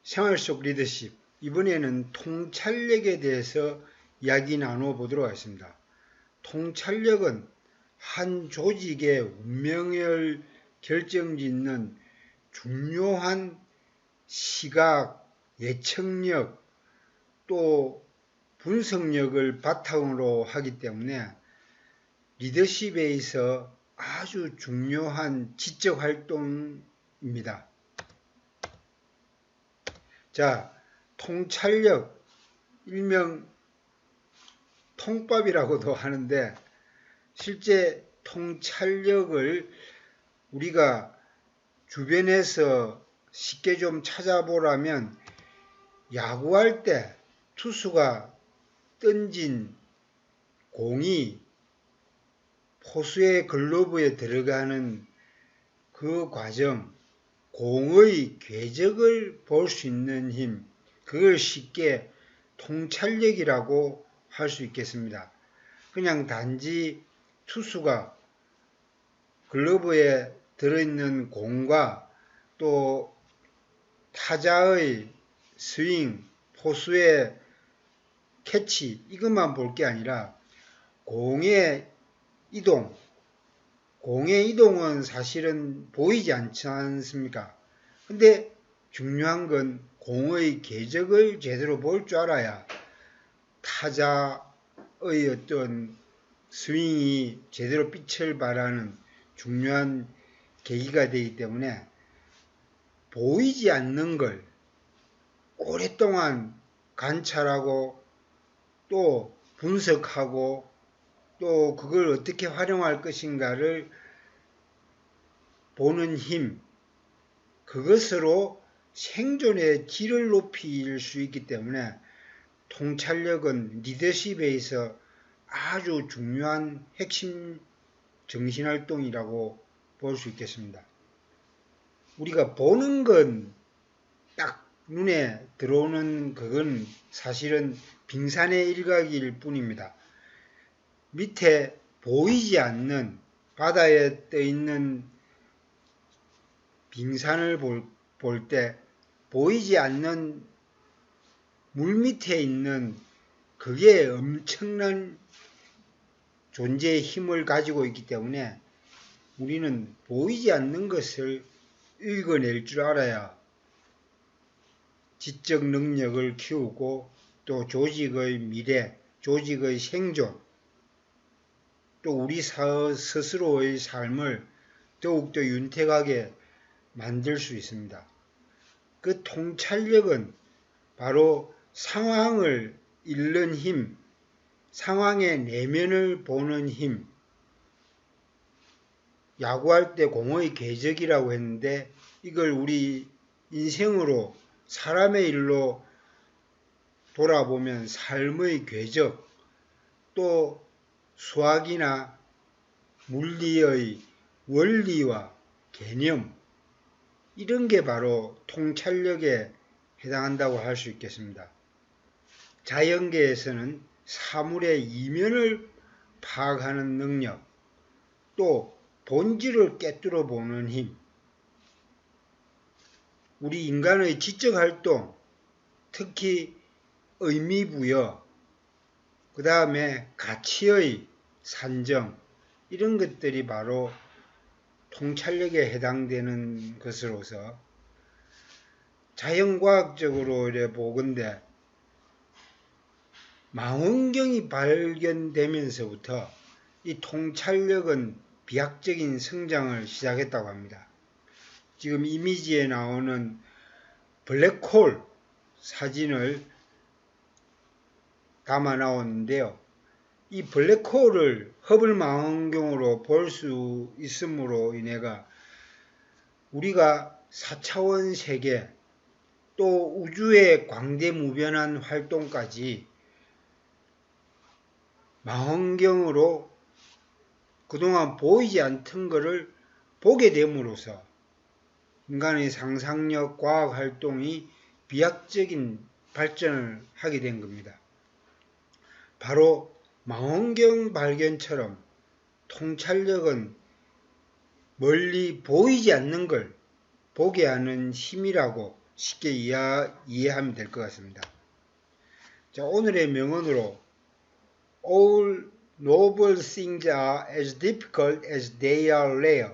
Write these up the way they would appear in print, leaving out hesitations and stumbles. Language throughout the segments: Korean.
생활 속 리더십, 이번에는 통찰력에 대해서 이야기 나누어 보도록 하겠습니다. 통찰력은 한 조직의 운명을 결정짓는 중요한 시각, 예측력, 또 분석력을 바탕으로 하기 때문에 리더십에 있어 아주 중요한 지적 활동입니다. 자, 통찰력, 일명 통밥이라고도 하는데, 실제 통찰력을 우리가 주변에서 쉽게 좀 찾아보라면, 야구할 때 투수가 던진 공이 포수의 글러브에 들어가는 그 과정, 공의 궤적을 볼 수 있는 힘, 그걸 쉽게 통찰력이라고 할 수 있겠습니다. 그냥 단지 투수가 글러브에 들어있는 공과 또 타자의 스윙, 포수의 캐치, 이것만 볼 게 아니라 공의 이동은 사실은 보이지 않지 않습니까? 근데 중요한 건 공의 궤적을 제대로 볼 줄 알아야 타자의 어떤 스윙이 제대로 빛을 발하는 중요한 계기가 되기 때문에 보이지 않는 걸 오랫동안 관찰하고 또 분석하고 또 그걸 어떻게 활용할 것인가를 보는 힘, 그것으로 생존의 질을 높일 수 있기 때문에 통찰력은 리더십에 있어 아주 중요한 핵심 정신활동이라고 볼 수 있겠습니다. 우리가 보는 건 딱 눈에 들어오는 그건 사실은 빙산의 일각일 뿐입니다. 밑에 보이지 않는 바다에 떠 있는 빙산을 볼 때 보이지 않는 물 밑에 있는 그게 엄청난 존재의 힘을 가지고 있기 때문에 우리는 보이지 않는 것을 읽어낼 줄 알아야 지적 능력을 키우고 또 조직의 미래, 조직의 생존, 또 우리 스스로의 삶을 더욱더 윤택하게 만들 수 있습니다. 그 통찰력은 바로 상황을 읽는 힘, 상황의 내면을 보는 힘, 야구할 때 공의 궤적이라고 했는데 이걸 우리 인생으로 사람의 일로 돌아보면 삶의 궤적, 또 수학이나 물리의 원리와 개념, 이런 게 바로 통찰력에 해당한다고 할 수 있겠습니다. 자연계에서는 사물의 이면을 파악하는 능력, 또 본질을 꿰뚫어 보는 힘, 우리 인간의 지적활동, 특히 의미부여, 그 다음에 가치의 산정, 이런 것들이 바로 통찰력에 해당되는 것으로서 자연과학적으로 이래 보건대 망원경이 발견되면서부터 이 통찰력은 비약적인 성장을 시작했다고 합니다. 지금 이미지에 나오는 블랙홀 사진을 담아 나왔는데요. 이 블랙홀을 허블 망원경으로 볼 수 있음으로 인해가 우리가 4차원 세계 또 우주의 광대무변한 활동까지 망원경으로 그동안 보이지 않던 것을 보게 됨으로써 인간의 상상력, 과학활동이 비약적인 발전을 하게 된 겁니다. 바로 망원경 발견처럼 통찰력은 멀리 보이지 않는 걸 보게 하는 힘이라고 쉽게 이해하면 될 것 같습니다. 자, 오늘의 명언으로 All noble things are as difficult as they are rare.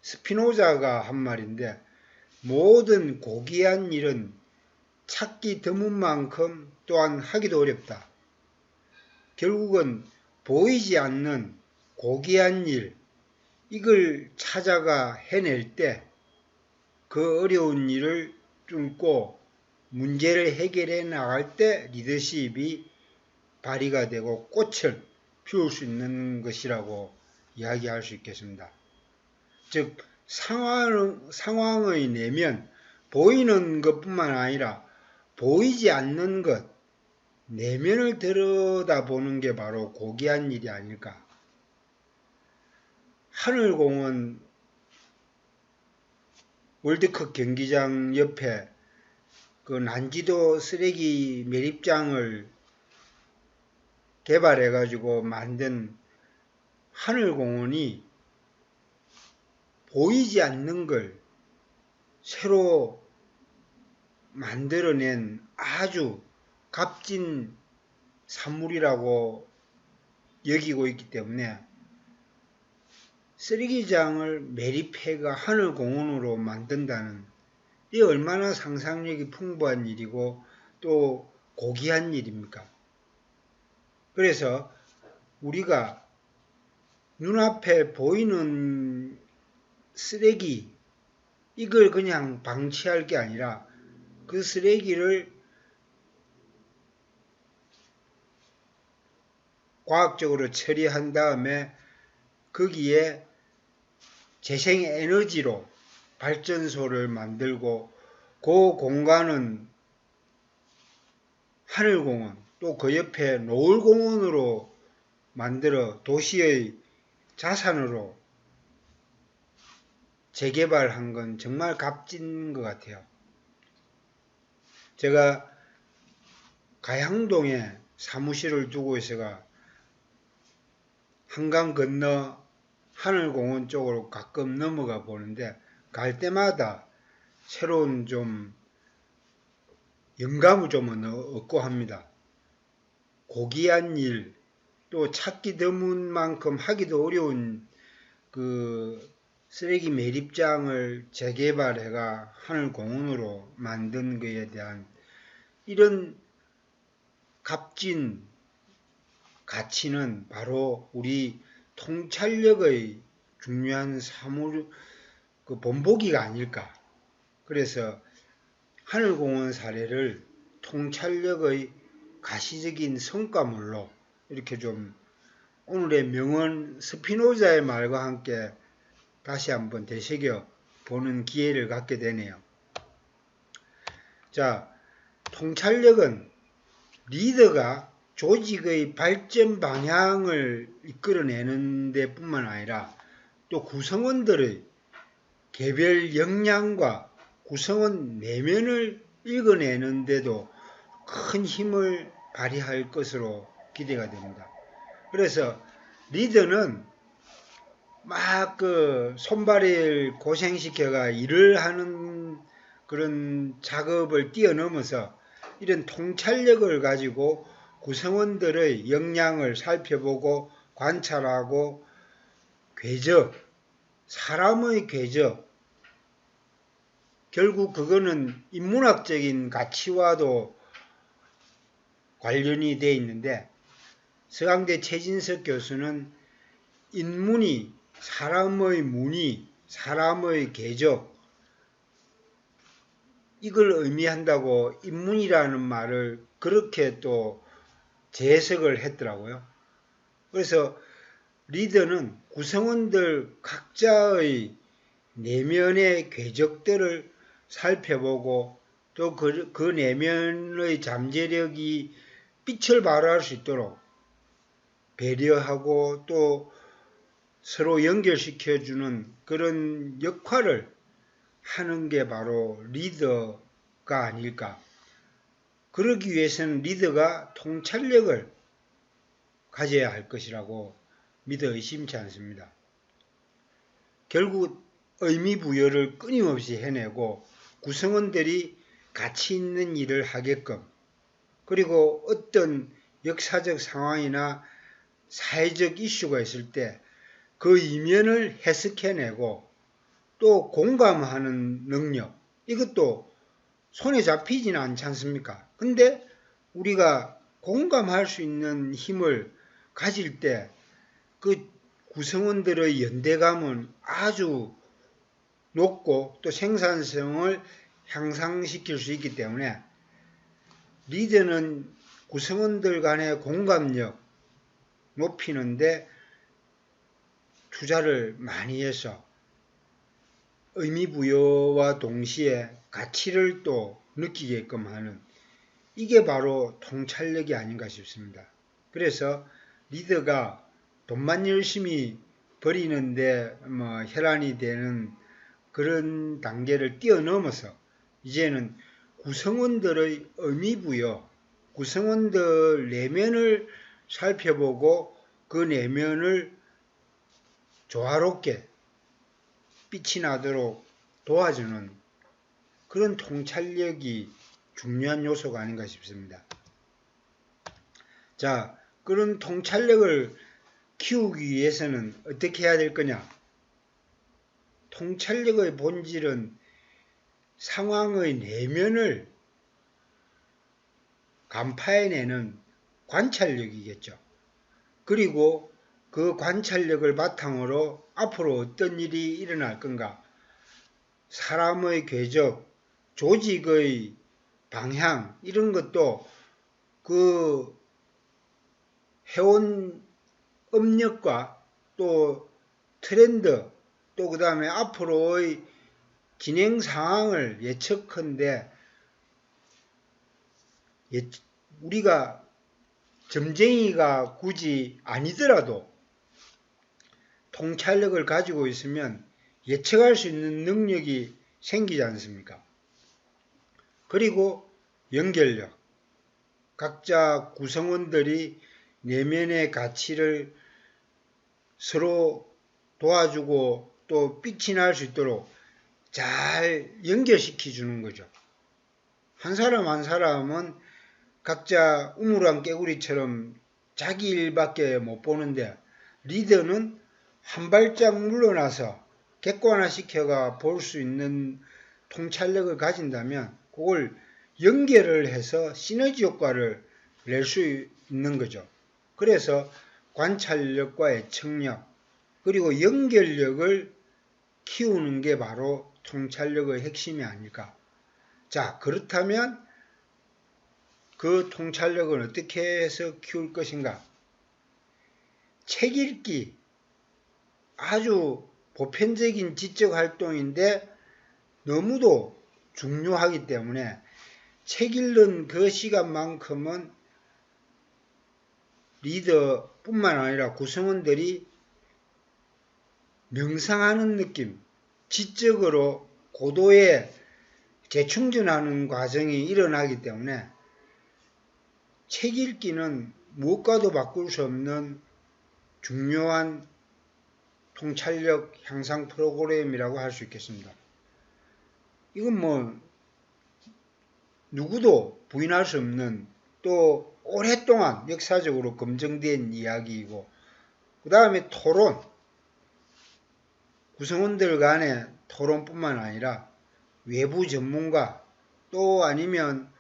스피노자가 한 말인데 모든 고귀한 일은 찾기 드문 만큼 또한 하기도 어렵다. 결국은 보이지 않는 고귀한 일, 이걸 찾아가 해낼 때 그 어려운 일을 뚫고 문제를 해결해 나갈 때 리더십이 발휘가 되고 꽃을 피울 수 있는 것이라고 이야기할 수 있겠습니다. 즉 상황의 내면, 보이는 것뿐만 아니라 보이지 않는 것, 내면을 들여다보는 게 바로 고귀한 일이 아닐까. 하늘공원 월드컵 경기장 옆에 그 난지도 쓰레기 매립장을 개발해가지고 만든 하늘공원이 보이지 않는 걸 새로 만들어낸 아주 값진 산물이라고 여기고 있기 때문에 쓰레기장을 매립해가 하늘공원으로 만든다는 이 얼마나 상상력이 풍부한 일이고 또 고귀한 일입니까? 그래서 우리가 눈앞에 보이는 쓰레기, 이걸 그냥 방치할 게 아니라 그 쓰레기를 과학적으로 처리한 다음에 거기에 재생에너지로 발전소를 만들고 그 공간은 하늘공원 또 그 옆에 노을공원으로 만들어 도시의 자산으로 재개발한 건 정말 값진 것 같아요. 제가 가양동에 사무실을 두고 있어가 한강 건너 하늘공원 쪽으로 가끔 넘어가 보는데 갈 때마다 새로운 좀 영감을 좀 얻고 합니다. 고귀한 일, 또 찾기 드문 만큼 하기도 어려운 그 쓰레기 매립장을 재개발해가 하늘공원으로 만든 것에 대한 이런 값진 가치는 바로 우리 통찰력의 중요한 그 본보기가 아닐까. 그래서 하늘공원 사례를 통찰력의 가시적인 성과물로 이렇게 좀 오늘의 명언 스피노자의 말과 함께 다시 한번 되새겨 보는 기회를 갖게 되네요. 자, 통찰력은 리더가 조직의 발전 방향을 이끌어내는 데 뿐만 아니라 또 구성원들의 개별 역량과 구성원 내면을 읽어내는 데도 큰 힘을 발휘할 것으로 기대가 됩니다. 그래서 리더는 막 그 손발을 고생시켜가 일을 하는 그런 작업을 뛰어넘어서 이런 통찰력을 가지고 구성원들의 역량을 살펴보고 관찰하고 궤적, 사람의 궤적, 결국 그거는 인문학적인 가치와도 관련이 되어 있는데 서강대 최진석 교수는 인문이 사람의 문의, 사람의 궤적, 이걸 의미한다고 인문이라는 말을 그렇게 또 재해석을 했더라고요. 그래서 리더는 구성원들 각자의 내면의 궤적들을 살펴보고 또 그 내면의 잠재력이 빛을 발할 수 있도록 배려하고 또 서로 연결시켜주는 그런 역할을 하는 게 바로 리더가 아닐까. 그러기 위해서는 리더가 통찰력을 가져야 할 것이라고 믿어 의심치 않습니다. 결국 의미 부여를 끊임없이 해내고 구성원들이 가치 있는 일을 하게끔, 그리고 어떤 역사적 상황이나 사회적 이슈가 있을 때 그 이면을 해석해내고 또 공감하는 능력, 이것도 손에 잡히지는 않지 않습니까? 근데 우리가 공감할 수 있는 힘을 가질 때 그 구성원들의 연대감은 아주 높고 또 생산성을 향상시킬 수 있기 때문에 리더는 구성원들 간의 공감력 높이는데 투자를 많이 해서 의미부여와 동시에 가치를 또 느끼게끔 하는, 이게 바로 통찰력이 아닌가 싶습니다. 그래서 리더가 돈만 열심히 버리는데 혈안이 되는 그런 단계를 뛰어넘어서 이제는 구성원들의 의미부여, 구성원들 내면을 살펴보고 그 내면을 조화롭게 빛이 나도록 도와주는 그런 통찰력이 중요한 요소가 아닌가 싶습니다. 자, 그런 통찰력을 키우기 위해서는 어떻게 해야 될 거냐? 통찰력의 본질은 상황의 내면을 간파해내는 관찰력이겠죠. 그리고 그 관찰력을 바탕으로 앞으로 어떤 일이 일어날 건가, 사람의 궤적, 조직의 방향, 이런 것도 그 해온 업력과 또 트렌드, 또 그 다음에 앞으로의 진행 상황을 예측한데, 우리가 점쟁이가 굳이 아니더라도 통찰력을 가지고 있으면 예측할 수 있는 능력이 생기지 않습니까? 그리고 연결력, 각자 구성원들이 내면의 가치를 서로 도와주고 또 빛이 날 수 있도록 잘 연결시켜 주는 거죠. 한 사람 한 사람은 각자 우물안 깨구리처럼 자기 일밖에 못 보는데, 리더는 한 발짝 물러나서 객관화시켜가 볼 수 있는 통찰력을 가진다면 그걸 연결을 해서 시너지 효과를 낼 수 있는 거죠. 그래서 관찰력과 예측력, 그리고 연결력을 키우는 게 바로 통찰력의 핵심이 아닐까. 자, 그렇다면 그 통찰력을 어떻게 해서 키울 것인가? 책 읽기, 아주 보편적인 지적 활동인데 너무도 중요하기 때문에 책 읽는 그 시간만큼은 리더뿐만 아니라 구성원들이 명상하는 느낌, 지적으로 고도의 재충전하는 과정이 일어나기 때문에 책 읽기는 무엇과도 바꿀 수 없는 중요한 통찰력 향상 프로그램이라고 할 수 있겠습니다. 이건 누구도 부인할 수 없는, 또 오랫동안 역사적으로 검증된 이야기이고, 그 다음에 토론, 구성원들 간의 토론뿐만 아니라 외부 전문가, 또 아니면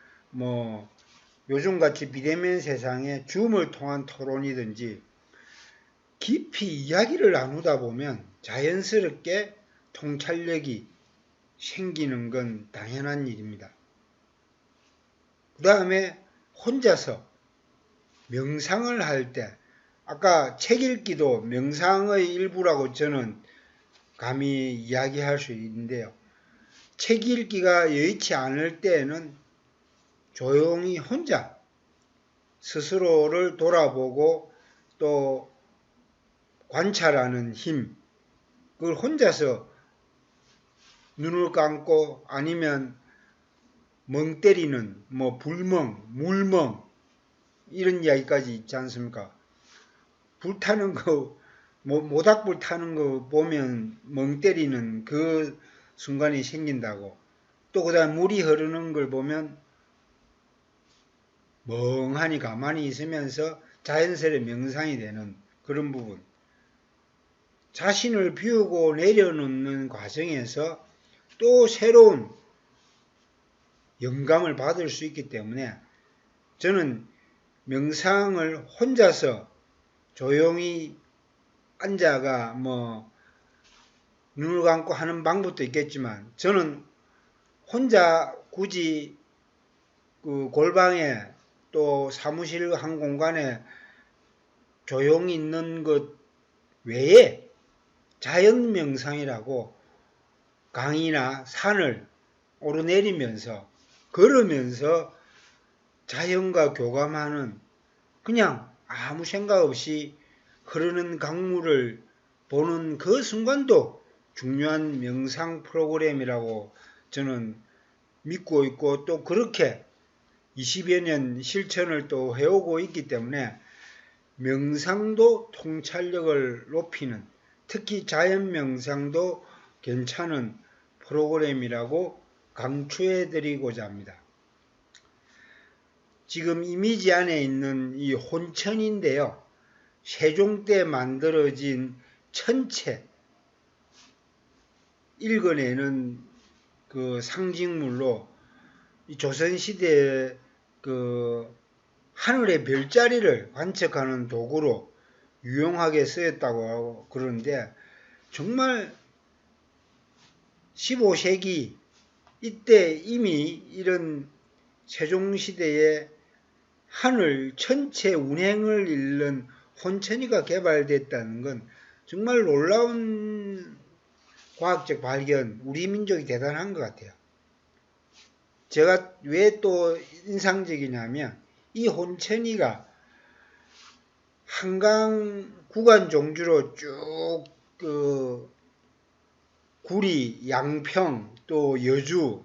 요즘같이 비대면 세상에 줌을 통한 토론이든지 깊이 이야기를 나누다 보면 자연스럽게 통찰력이 생기는 건 당연한 일입니다. 그 다음에 혼자서 명상을 할 때, 아까 책 읽기도 명상의 일부라고 저는 감히 이야기할 수 있는데요. 책 읽기가 여의치 않을 때에는 조용히 혼자 스스로를 돌아보고 또 관찰하는 힘, 그걸 혼자서 눈을 감고 아니면 멍 때리는 불멍, 물멍, 이런 이야기까지 있지 않습니까? 불 타는 거, 모닥불 타는 거 보면 멍 때리는 그 순간이 생긴다고. 또 그다음 물이 흐르는 걸 보면 멍하니 가만히 있으면서 자연스레 명상이 되는 그런 부분. 자신을 비우고 내려놓는 과정에서 또 새로운 영감을 받을 수 있기 때문에 저는 명상을 혼자서 조용히 앉아가 눈을 감고 하는 방법도 있겠지만 저는 혼자 굳이 그 골방에 또 사무실 한 공간에 조용히 있는 것 외에 자연 명상이라고 강이나 산을 오르내리면서 걸으면서 자연과 교감하는 그냥 아무 생각 없이 흐르는 강물을 보는 그 순간도 중요한 명상 프로그램이라고 저는 믿고 있고 또 그렇게 20여 년 실천을 또 해오고 있기 때문에 명상도 통찰력을 높이는 특히 자연 명상도 괜찮은 프로그램이라고 강추해 드리고자 합니다. 지금 이미지 안에 있는 이 혼천인데요. 세종 때 만들어진 천체 읽어내는 그 상징물로 이 조선시대 그 하늘의 별자리를 관측하는 도구로 유용하게 쓰였다고 그러는데 정말 15세기 이때 이미 이런 세종시대에 하늘 천체 운행을 읽는 혼천이가 개발됐다는 건 정말 놀라운 과학적 발견, 우리 민족이 대단한 것 같아요. 제가 왜 또 인상적이냐면 이 혼천이가 한강 구간 종주로 쭉 구리, 양평, 또 여주,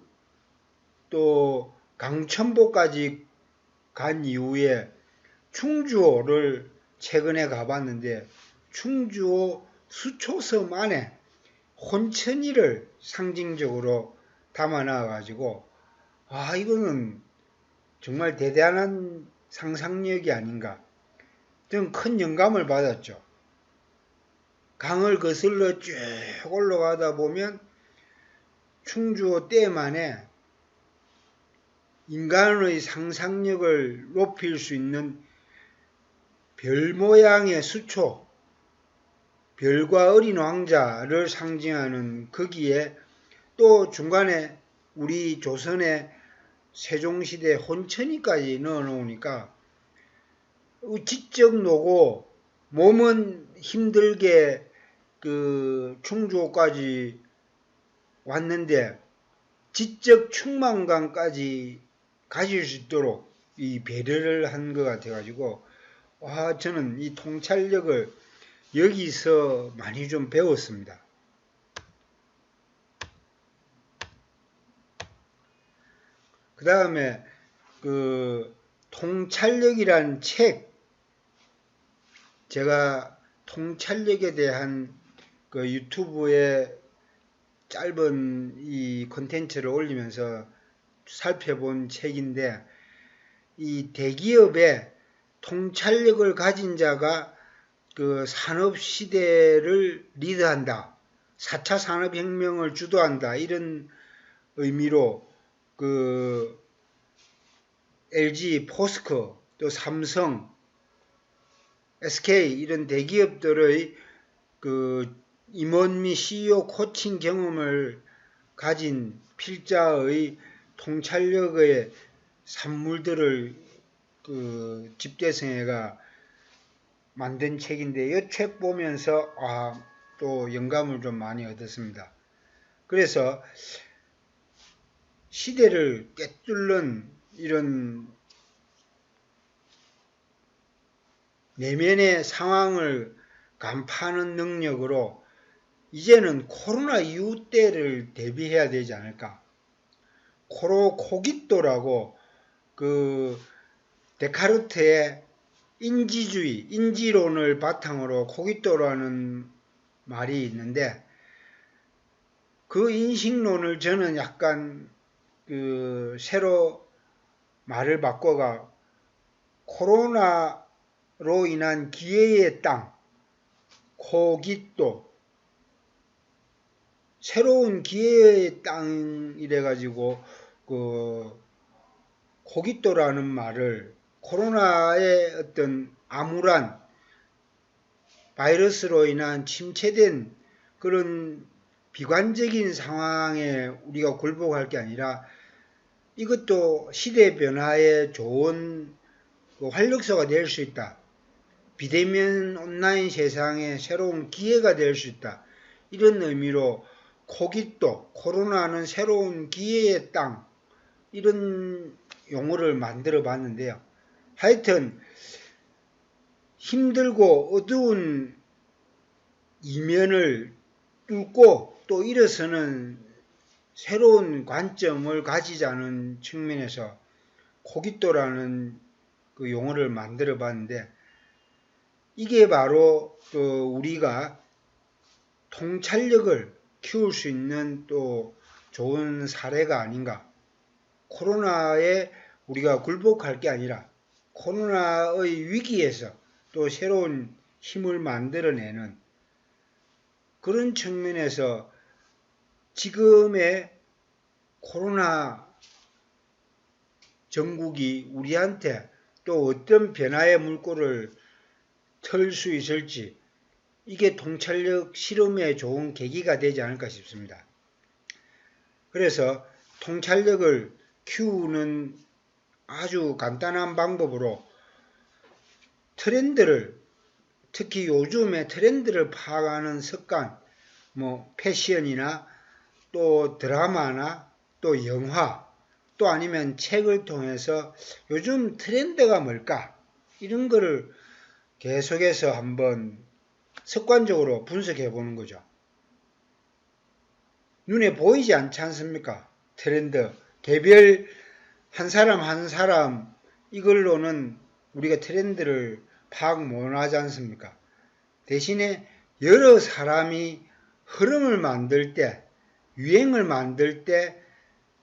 또 강천보까지 간 이후에 충주호를 최근에 가봤는데 충주호 수초섬 안에 혼천이를 상징적으로 담아놔가지고 이거는 정말 대단한 상상력이 아닌가. 좀 큰 영감을 받았죠. 강을 거슬러 쭉 올라가다 보면 충주호 댐 안에 인간의 상상력을 높일 수 있는 별 모양의 수초, 별과 어린 왕자를 상징하는 거기에 또 중간에 우리 조선의 세종시대 혼천이까지 넣어 놓으니까 지적 노고 몸은 힘들게 그 충주호까지 왔는데 지적 충만감까지 가질 수 있도록 이 배려를 한 것 같아가지고 저는 이 통찰력을 여기서 많이 좀 배웠습니다. 그 다음에 그 통찰력이란 책, 제가 통찰력에 대한 그 유튜브에 짧은 이 콘텐츠를 올리면서 살펴본 책인데 이 대기업의 통찰력을 가진 자가 그 산업시대를 리드한다. 4차 산업혁명을 주도한다. 이런 의미로 그 LG, 포스코, 또 삼성, SK 이런 대기업들의 그 임원 및 CEO 코칭 경험을 가진 필자의 통찰력의 산물들을 그 집대성애가 만든 책인데 이 책 보면서 또 영감을 좀 많이 얻었습니다. 그래서 시대를 꿰뚫는 이런 내면의 상황을 간파하는 능력으로 이제는 코로나 이후 때를 대비해야 되지 않을까. 코기또라고 그 데카르트의 인지주의, 인지론을 바탕으로 코기또라는 말이 있는데 그 인식론을 저는 약간 새로 말을 바꿔가 코로나로 인한 기회의 땅, 코깃도, 새로운 기회의 땅이래 가지고 코깃도라는 말을 코로나의 어떤 암울한 바이러스로 인한 침체된 그런 비관적인 상황에 우리가 굴복할 게 아니라 이것도 시대 변화에 좋은 활력소가 될 수 있다. 비대면 온라인 세상에 새로운 기회가 될 수 있다. 이런 의미로 코깃도, 코로나는 새로운 기회의 땅, 이런 용어를 만들어 봤는데요. 하여튼 힘들고 어두운 이면을 뚫고 또 일어서는 새로운 관점을 가지자는 측면에서 코깃도라는 그 용어를 만들어 봤는데, 이게 바로 우리가 통찰력을 키울 수 있는 또 좋은 사례가 아닌가. 코로나에 우리가 굴복할 게 아니라 코로나의 위기에서 또 새로운 힘을 만들어내는 그런 측면에서 지금의 코로나 전국이 우리한테 또 어떤 변화의 물꼬를 틀 수 있을지, 이게 통찰력 실험에 좋은 계기가 되지 않을까 싶습니다. 그래서 통찰력을 키우는 아주 간단한 방법으로 트렌드를, 특히 요즘의 트렌드를 파악하는 습관, 패션이나 또 드라마나 또 영화, 또 아니면 책을 통해서 요즘 트렌드가 뭘까? 이런 거를 계속해서 한번 습관적으로 분석해 보는 거죠. 눈에 보이지 않지 않습니까? 트렌드. 개별 한 사람 한 사람 이걸로는 우리가 트렌드를 파악 못하지 않습니까? 대신에 여러 사람이 흐름을 만들 때, 유행을 만들 때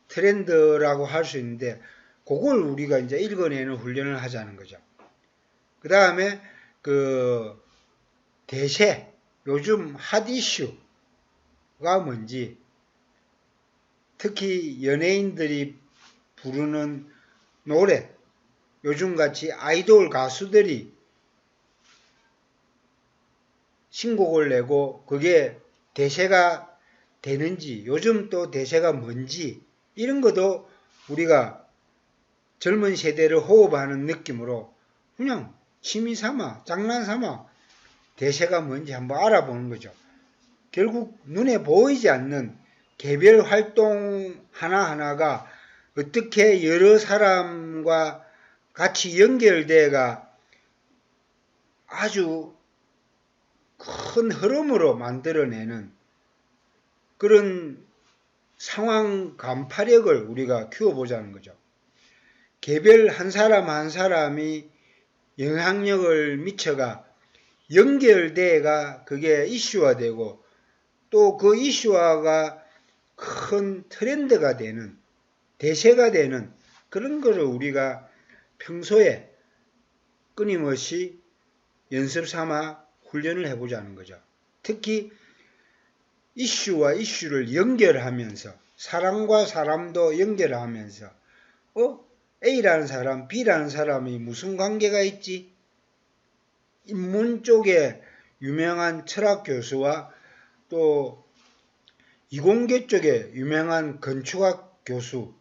트렌드라고 할 수 있는데, 그걸 우리가 이제 읽어내는 훈련을 하자는 거죠. 그 다음에 대세, 요즘 핫 이슈가 뭔지, 특히 연예인들이 부르는 노래, 요즘같이 아이돌 가수들이 신곡을 내고 그게 대세가 되는지, 요즘 또 대세가 뭔지, 이런 것도 우리가 젊은 세대를 호흡하는 느낌으로 그냥 취미 삼아, 장난 삼아 대세가 뭔지 한번 알아보는 거죠. 결국 눈에 보이지 않는 개별 활동 하나하나가 어떻게 여러 사람과 같이 연결돼가 아주 큰 흐름으로 만들어내는 그런 상황 간파력을 우리가 키워보자는 거죠. 개별 한 사람 한 사람이 영향력을 미쳐가 연결돼가 그게 이슈화되고 또 그 이슈화가 큰 트렌드가 되는, 대세가 되는 그런 거를 우리가 평소에 끊임없이 연습 삼아 훈련을 해보자는 거죠. 특히 이슈와 이슈를 연결하면서, 사람과 사람도 연결하면서 A라는 사람, B라는 사람이 무슨 관계가 있지? 인문 쪽에 유명한 철학 교수와 또 이공계 쪽에 유명한 건축학 교수,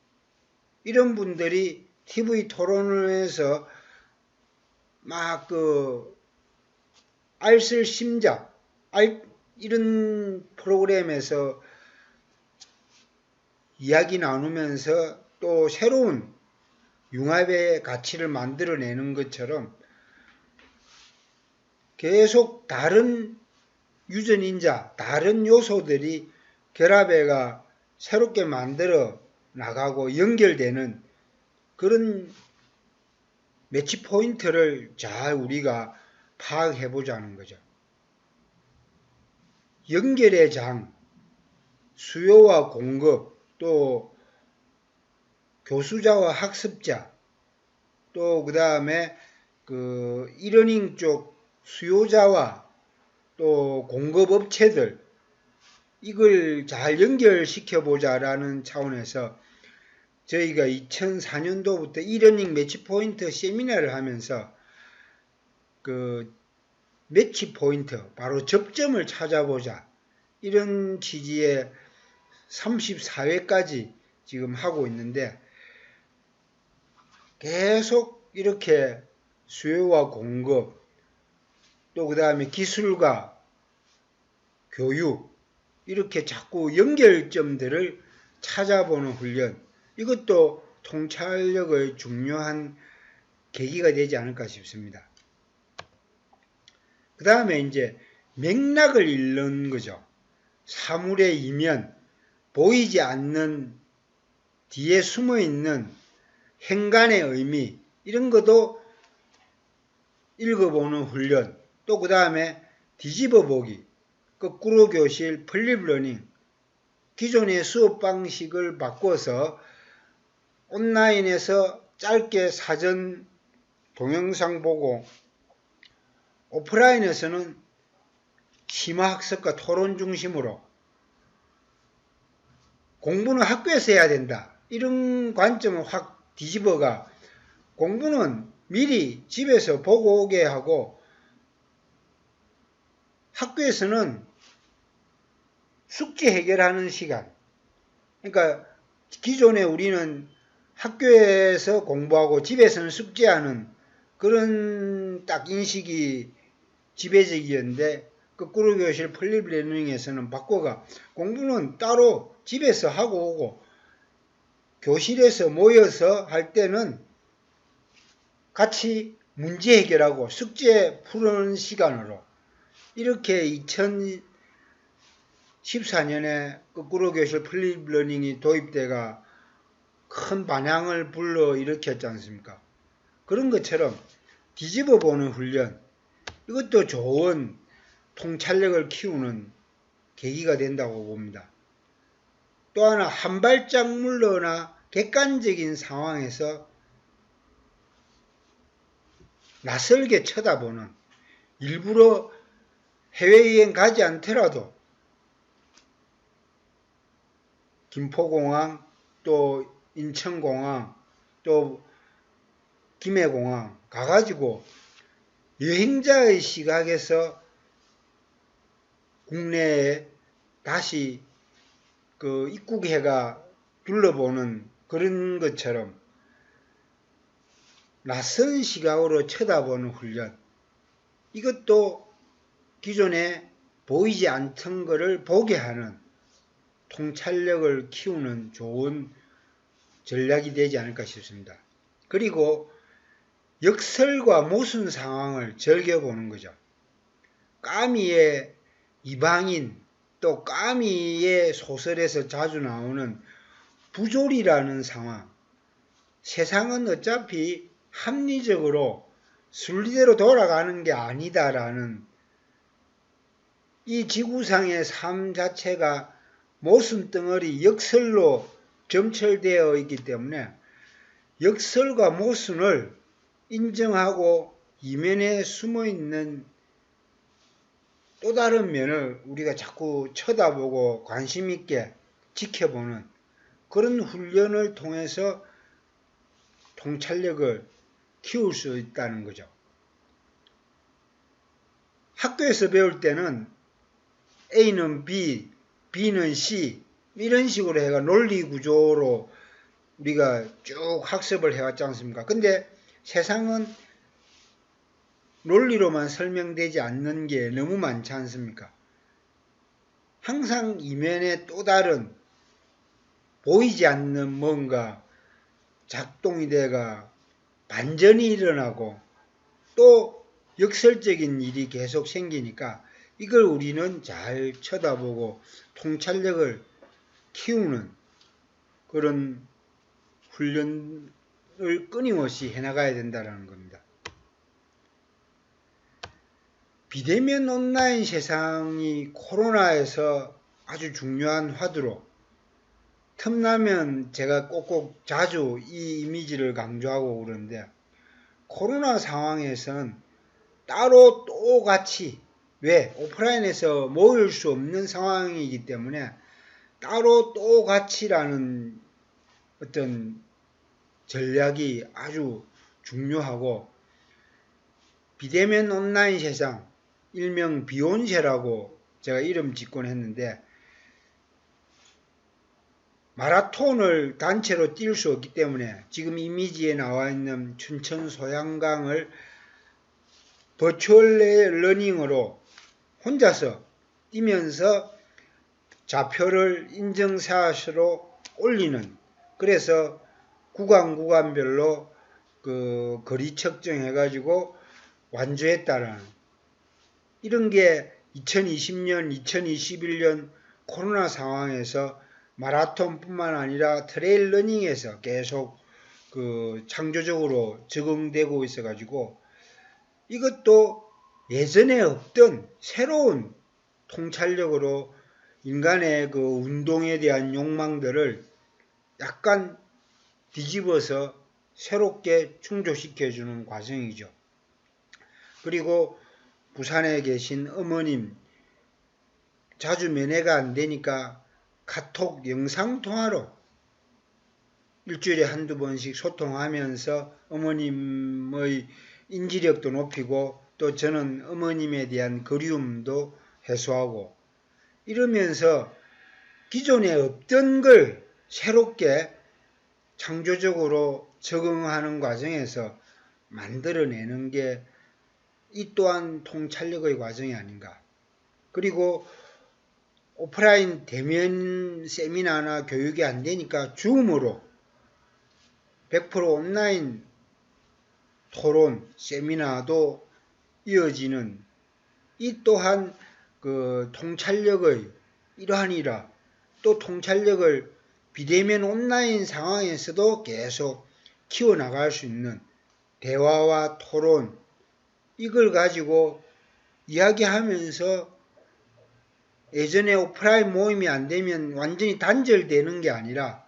이런 분들이 TV 토론회에서 막 알쓸심작, 이런 프로그램에서 이야기 나누면서 또 새로운 융합의 가치를 만들어내는 것처럼 계속 다른 유전인자, 다른 요소들이 결합해가 새롭게 만들어 나가고 연결되는 그런 매치 포인트를 잘 우리가 파악해 보자는 거죠. 연결의 장, 수요와 공급, 또 교수자와 학습자, 또 그 다음에 그 이러닝 쪽 수요자와 또 공급업체들, 이걸 잘 연결시켜 보자라는 차원에서 저희가 2004년도부터 이러닝 매치 포인트 세미나를 하면서 그 매치 포인트, 바로 접점을 찾아보자, 이런 취지의 34회까지 지금 하고 있는데, 계속 이렇게 수요와 공급, 또 그 다음에 기술과 교육, 이렇게 자꾸 연결점들을 찾아보는 훈련, 이것도 통찰력의 중요한 계기가 되지 않을까 싶습니다. 그 다음에 이제 맥락을 읽는 거죠. 사물의 이면, 보이지 않는 뒤에 숨어 있는 행간의 의미, 이런 것도 읽어보는 훈련, 또 그 다음에 뒤집어 보기, 거꾸로 교실, 플립 러닝, 기존의 수업 방식을 바꿔서 온라인에서 짧게 사전 동영상 보고, 오프라인에서는 심화학습과 토론 중심으로 공부는 학교에서 해야 된다, 이런 관점을 확 뒤집어가 공부는 미리 집에서 보고 오게 하고, 학교에서는 숙제 해결하는 시간, 그러니까 기존에 우리는 학교에서 공부하고 집에서는 숙제하는 그런 딱 인식이 지배적이었는데, 거꾸로 교실 플립 러닝에서는 바꿔가 공부는 따로 집에서 하고 오고, 교실에서 모여서 할 때는 같이 문제 해결하고 숙제 푸는 시간으로, 이렇게 2014년에 거꾸로 교실 플립 러닝이 도입돼가 큰 반향을 불러일으켰지 않습니까? 그런 것처럼 뒤집어 보는 훈련, 이것도 좋은 통찰력을 키우는 계기가 된다고 봅니다. 또 하나, 한 발짝 물러나 객관적인 상황에서 낯설게 쳐다보는, 일부러 해외여행 가지 않더라도 김포공항, 또 인천공항, 또 김해공항 가가지고 여행자의 시각에서 국내에 다시 그 입국해가 둘러보는 그런 것처럼 낯선 시각으로 쳐다보는 훈련, 이것도 기존에 보이지 않던 것을 보게 하는 통찰력을 키우는 좋은 전략이 되지 않을까 싶습니다. 그리고 역설과 모순 상황을 즐겨보는 거죠. 까미의 이방인, 또 까미의 소설에서 자주 나오는 부조리라는 상황, 세상은 어차피 합리적으로 순리대로 돌아가는 게 아니다라는, 이 지구상의 삶 자체가 모순덩어리 역설로 점철되어 있기 때문에 역설과 모순을 인정하고 이면에 숨어있는 또 다른 면을 우리가 자꾸 쳐다보고 관심 있게 지켜보는 그런 훈련을 통해서 통찰력을 키울 수 있다는 거죠. 학교에서 배울 때는 A는 B, B는 C, 이런 식으로 해가 논리 구조로 우리가 쭉 학습을 해왔지 않습니까? 근데 세상은 논리로만 설명되지 않는 게 너무 많지 않습니까? 항상 이면에 또 다른 보이지 않는 뭔가 작동이 돼가 반전이 일어나고 또 역설적인 일이 계속 생기니까 이걸 우리는 잘 쳐다보고 통찰력을 키우는 그런 훈련을 끊임없이 해나가야 된다는 겁니다. 비대면 온라인 세상이 코로나에서 아주 중요한 화두로 틈나면 제가 꼭꼭 자주 이 이미지를 강조하고 그러는데, 코로나 상황에서는 따로 똑같이, 왜? 오프라인에서 모일 수 없는 상황이기 때문에 따로 똑같이라는 어떤 전략이 아주 중요하고, 비대면 온라인 세상, 일명 비온세라고 제가 이름 짓곤 했는데, 마라톤을 단체로 뛸 수 없기 때문에 지금 이미지에 나와 있는 춘천 소양강을 버추얼 러닝으로 혼자서 뛰면서 좌표를 인증샷으로 올리는, 그래서 구간별로 그 거리 측정해 가지고 완주했다라는, 이런 게 2020년, 2021년 코로나 상황에서 마라톤뿐만 아니라 트레일 러닝에서 계속 그 창조적으로 적응되고 있어 가지고, 이것도 예전에 없던 새로운 통찰력으로 인간의 그 운동에 대한 욕망들을 약간 뒤집어서 새롭게 충족시켜주는 과정이죠. 그리고 부산에 계신 어머님, 자주 면회가 안 되니까 카톡 영상통화로 일주일에 한두 번씩 소통하면서 어머님의 인지력도 높이고, 또 저는 어머님에 대한 그리움도 해소하고, 이러면서 기존에 없던 걸 새롭게 창조적으로 적응하는 과정에서 만들어내는 게 이 또한 통찰력의 과정이 아닌가. 그리고 오프라인 대면 세미나나 교육이 안 되니까 줌으로 100% 온라인 토론 세미나도 이어지는, 이 또한 그 통찰력의 일환이라, 또 통찰력을 비대면 온라인 상황에서도 계속 키워나갈 수 있는 대화와 토론, 이걸 가지고 이야기하면서 예전에 오프라인 모임이 안 되면 완전히 단절되는 게 아니라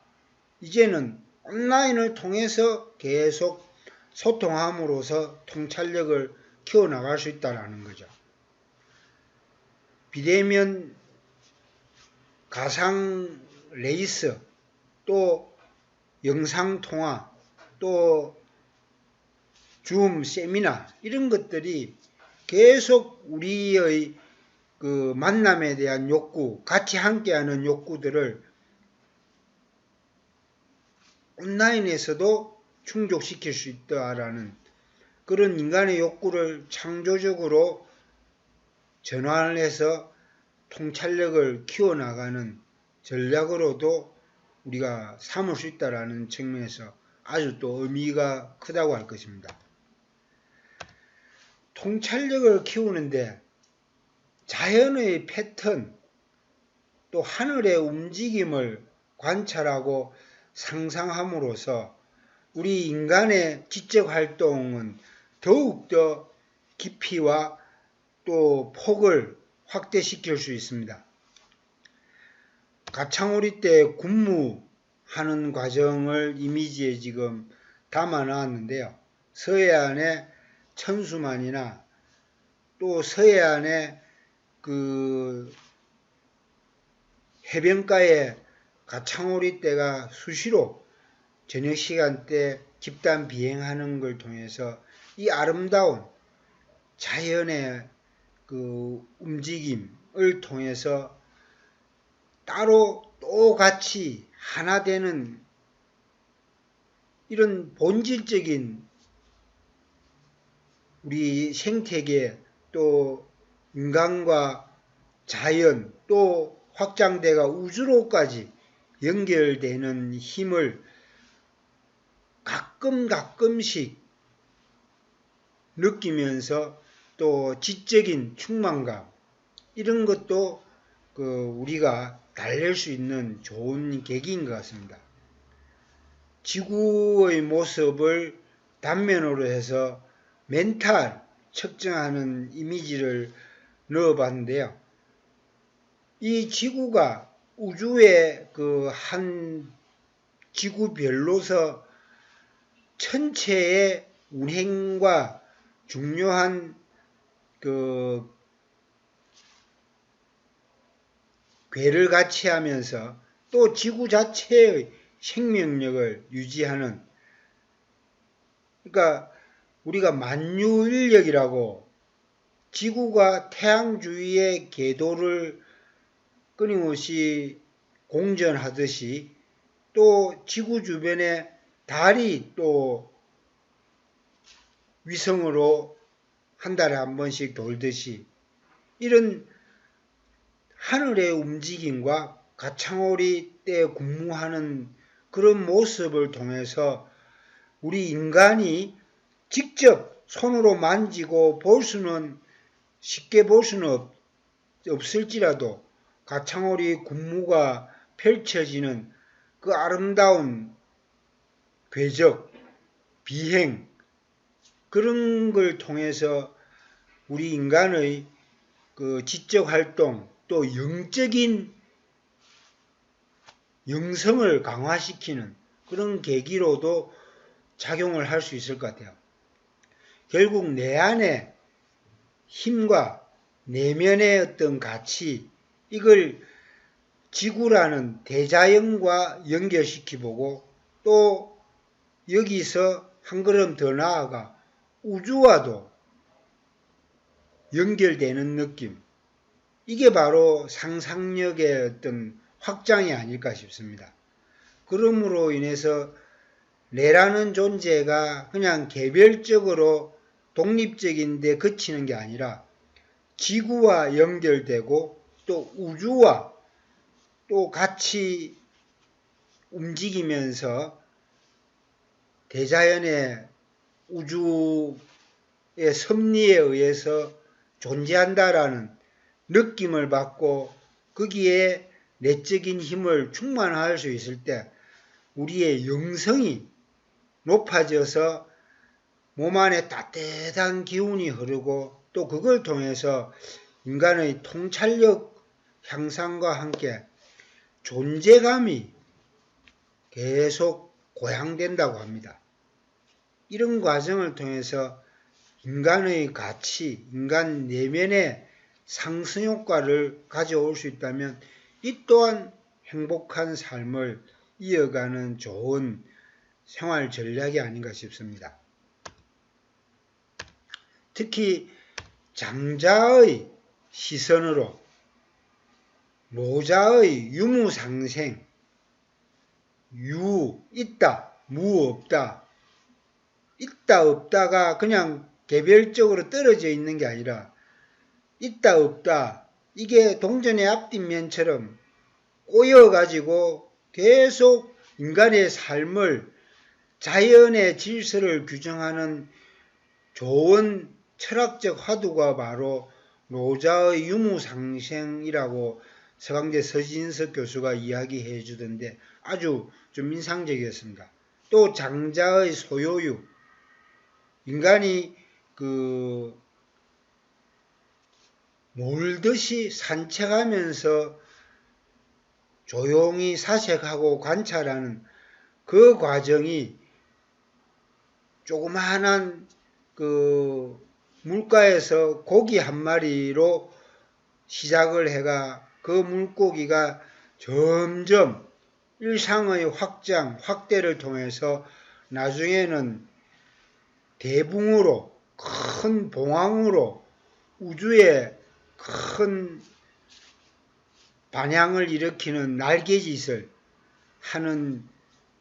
이제는 온라인을 통해서 계속 소통함으로써 통찰력을 키워나갈 수 있다는 거죠. 비대면 가상 레이스, 또 영상통화, 또 줌 세미나, 이런 것들이 계속 우리의 그 만남에 대한 욕구, 같이 함께하는 욕구들을 온라인에서도 충족시킬 수 있다라는 그런 인간의 욕구를 창조적으로 전환을 해서 통찰력을 키워나가는 전략으로도 우리가 삼을 수 있다라는 측면에서 아주 또 의미가 크다고 할 것입니다. 통찰력을 키우는데 자연의 패턴, 또 하늘의 움직임을 관찰하고 상상함으로써 우리 인간의 지적 활동은 더욱더 깊이와 또 폭을 확대시킬 수 있습니다. 가창오리 때 군무하는 과정을 이미지에 지금 담아 놨는데요. 서해안의 천수만이나 또 서해안의 그 해변가에 가창오리 떼가 수시로 저녁 시간대 집단 비행하는 걸 통해서 이 아름다운 자연의 그 움직임을 통해서 따로 똑같이 하나 되는 이런 본질적인 우리 생태계, 또 인간과 자연, 또 확장돼가 우주로까지 연결되는 힘을 가끔씩 느끼면서 또 지적인 충만감, 이런 것도 우리가 달랠 수 있는 좋은 계기인 것 같습니다. 지구의 모습을 단면으로 해서 멘탈 측정하는 이미지를 넣어봤는데요. 이 지구가 우주의 그 한 지구별로서 전체의 운행과 중요한 그 궤를 같이 하면서 또 지구 자체의 생명력을 유지하는, 그러니까 우리가 만유인력이라고 지구가 태양 주위의 궤도를 끊임없이 공전하듯이 또 지구 주변에 달이 또 위성으로 한 달에 한 번씩 돌듯이 이런 하늘의 움직임과 가창오리 때 근무하는 그런 모습을 통해서 우리 인간이 직접 손으로 만지고 쉽게 볼 수는 없을지라도 가창오리 군무가 펼쳐지는 그 아름다운 궤적, 비행, 그런 걸 통해서 우리 인간의 그 지적 활동 또 영적인 영성을 강화시키는 그런 계기로도 작용을 할 수 있을 것 같아요. 결국 내 안에 힘과 내면의 어떤 가치, 이걸 지구라는 대자연과 연결시켜보고 또 여기서 한 걸음 더 나아가 우주와도 연결되는 느낌, 이게 바로 상상력의 어떤 확장이 아닐까 싶습니다. 그러므로 인해서 내라는 존재가 그냥 개별적으로 독립적인데 그치는 게 아니라 지구와 연결되고 또 우주와 또 같이 움직이면서 대자연의 우주의 섭리에 의해서 존재한다라는 느낌을 받고 거기에 내적인 힘을 충만할 수 있을 때 우리의 영성이 높아져서 몸 안에 따뜻한 기운이 흐르고 또 그걸 통해서 인간의 통찰력 향상과 함께 존재감이 계속 고양된다고 합니다. 이런 과정을 통해서 인간의 가치, 인간 내면의 상승 효과를 가져올 수 있다면 이 또한 행복한 삶을 이어가는 좋은 생활 전략이 아닌가 싶습니다. 특히 장자의 시선으로 노자의 유무상생, 유, 있다, 무, 없다, 있다, 없다가 그냥 개별적으로 떨어져 있는 게 아니라 있다, 없다, 이게 동전의 앞뒷면처럼 꼬여가지고 계속 인간의 삶을 자연의 질서를 규정하는 좋은 철학적 화두가 바로 노자의 유무상생이라고 서강대 서진석 교수가 이야기해 주던데 아주 좀 인상적이었습니다. 또 장자의 소요유, 인간이 몰듯이 산책하면서 조용히 사색하고 관찰하는 그 과정이 조그마한 물가에서 고기 한 마리로 시작을 해가 그 물고기가 점점 일상의 확대를 통해서 나중에는 대붕어로, 큰 봉황으로 우주에 큰 반향을 일으키는 날개짓을 하는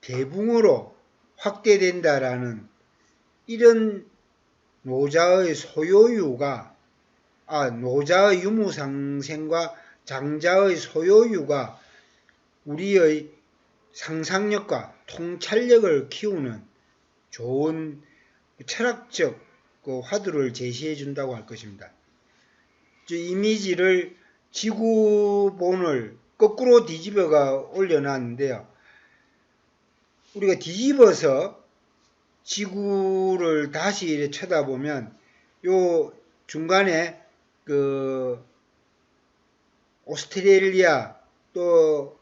대붕어로 확대된다라는 이런 노자의 소요유가, 노자의 유무상생과 장자의 소요유가 우리의 상상력과 통찰력을 키우는 좋은 철학적 화두를 제시해 준다고 할 것입니다. 이미지를 지구본을 거꾸로 뒤집어가 올려놨는데요. 우리가 뒤집어서 지구를 다시 쳐다보면 요 중간에 오스트레일리아 또 또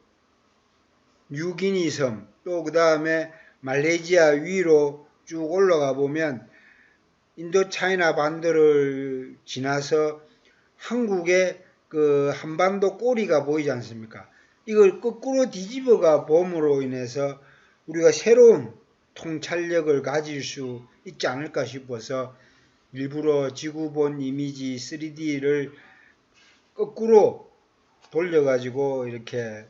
뉴기니섬, 또 그 다음에 말레이시아 위로 쭉 올라가 보면 인도차이나 반도를 지나서 한국의 그 한반도 꼬리가 보이지 않습니까? 이걸 거꾸로 뒤집어가 봄으로 인해서 우리가 새로운 통찰력을 가질 수 있지 않을까 싶어서 일부러 지구본 이미지 3D를 거꾸로 돌려가지고 이렇게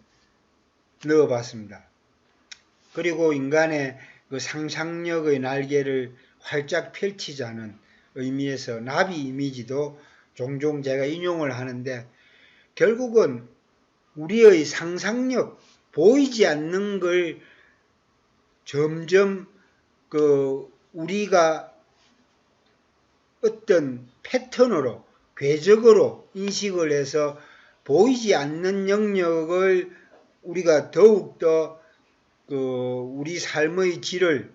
넣어봤습니다. 그리고 인간의 그 상상력의 날개를 활짝 펼치자는 의미에서 나비 이미지도 종종 제가 인용을 하는데, 결국은 우리의 상상력, 보이지 않는 걸 점점 우리가 어떤 패턴으로, 궤적으로 인식을 해서 보이지 않는 영역을 우리가 더욱더 우리 삶의 질을,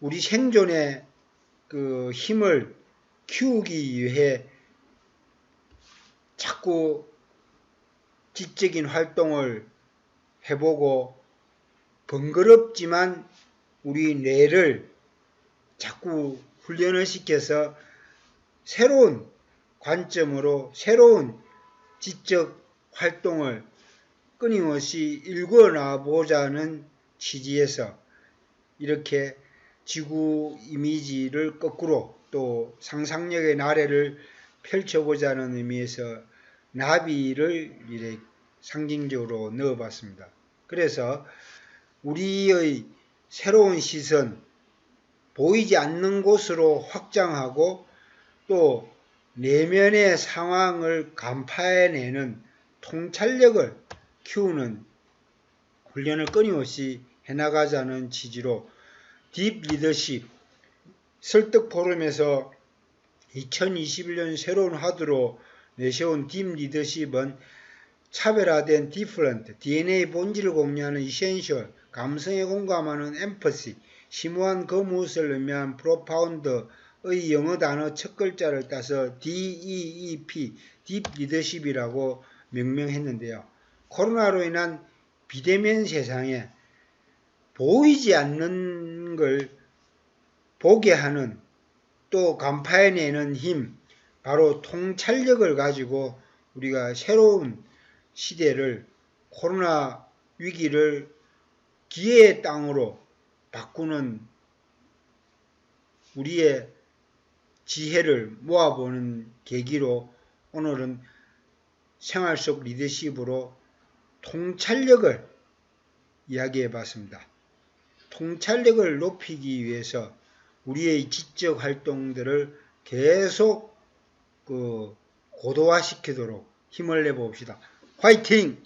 우리 생존의 힘을 키우기 위해 자꾸 지적인 활동을 해보고 번거롭지만 우리 뇌를 자꾸 훈련을 시켜서 새로운 관점으로 새로운 지적 활동을 끊임없이 일궈나 보자는 취지에서 이렇게 지구 이미지를 거꾸로 또 상상력의 나래를 펼쳐보자는 의미에서 나비를 이렇게 상징적으로 넣어봤습니다. 그래서 우리의 새로운 시선, 보이지 않는 곳으로 확장하고 또 내면의 상황을 간파해내는 통찰력을 키우는 훈련을 끊임없이 해나가자는 취지로 딥 리더십 설득 포럼에서 2021년 새로운 화두로 내세운 딥 리더십은 차별화된 디퍼런트, DNA 본질을 공유하는 이센셜, 감성에 공감하는 엠퍼시, 심오한 그 무엇을 의미한 프로파운드의 영어 단어 첫 글자를 따서 DEEP, 딥 리더십이라고 명명했는데요. 코로나로 인한 비대면 세상에 보이지 않는 걸 보게 하는 또 간파해내는 힘, 바로 통찰력을 가지고 우리가 새로운 시대를, 코로나 위기를 기회의 땅으로 바꾸는 우리의 지혜를 모아보는 계기로 오늘은 생활 속 리더십으로 통찰력을 이야기해 봤습니다. 통찰력을 높이기 위해서 우리의 지적 활동들을 계속 고도화시키도록 힘을 내봅시다. 화이팅!